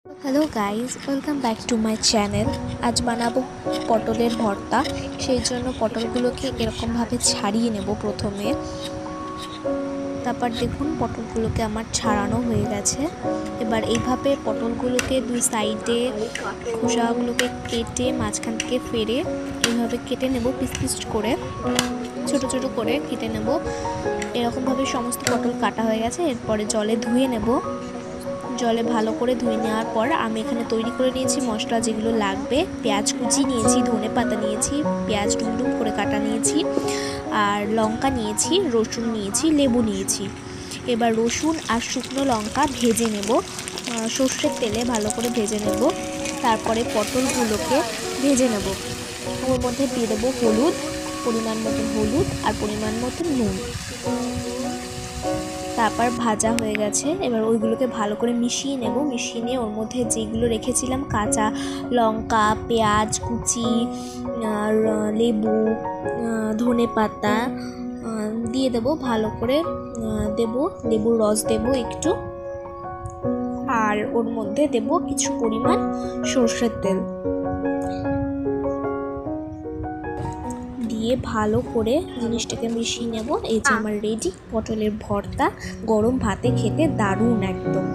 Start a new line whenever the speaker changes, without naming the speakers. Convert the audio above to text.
Hello guys, welcome back to my channel. আজ বানাবো পটলের ভর্তা। সেই জন্য পটলগুলোকে এরকমভাবে ছাড়িয়ে নেব প্রথমে। তারপর দেখুন পটলগুলোকে আমার ছাড়ানো হয়ে গেছে। এবার এইভাবে পটলগুলোকে দুই সাইডে খোসাগুলোকে কেটে মাঝখান থেকে ফেরে এইভাবে কেটে নেব, পিস পিস করে ছোট ছোট করে কেটে নেব। এরকমভাবে সমস্ত পটল কাটা হয়ে গেছে। এরপরে জলে ধুয়ে নেব। জলে ভালো করে ধুয়ে নেওয়ার পর আমি এখানে তৈরি করে নিয়েছি মশলা যেগুলো লাগবে। পেঁয়াজ কুচি নিয়েছি, ধনে পাতা নিয়েছি, পেঁয়াজ ডুমডুম করে কাটা নিয়েছি, আর লঙ্কা নিয়েছি, রসুন নিয়েছি, লেবু নিয়েছি। এবার রসুন আর শুকনো লঙ্কা ভেজে নেব, সর্ষের তেলে ভালো করে ভেজে নেব। তারপরে পটলগুলোকে ভেজে নেব। ওর মধ্যে দিয়ে দেবো হলুদ, পরিমাণ মতন হলুদ আর পরিমাণ মতন নুন। তারপর ভাজা হয়ে গেছে। এবার ওইগুলোকে ভালো করে মিশিয়ে নেব। মিশিয়ে নিয়ে ওর মধ্যে যেগুলো রেখেছিলাম কাঁচা লঙ্কা, পেঁয়াজ কুচি, লেবু, ধনে পাতা দিয়ে দেবো। ভালো করে দেব, লেবুর রস দেব একটু, আর ওর মধ্যে দেব কিছু পরিমাণ সর্ষের তেল দিয়ে ভালো করে জিনিসটাকে মিশিয়ে নেব। এই যে আমার রেডি পটলের ভর্তা। গরম ভাতে খেতে দারুণ একদম।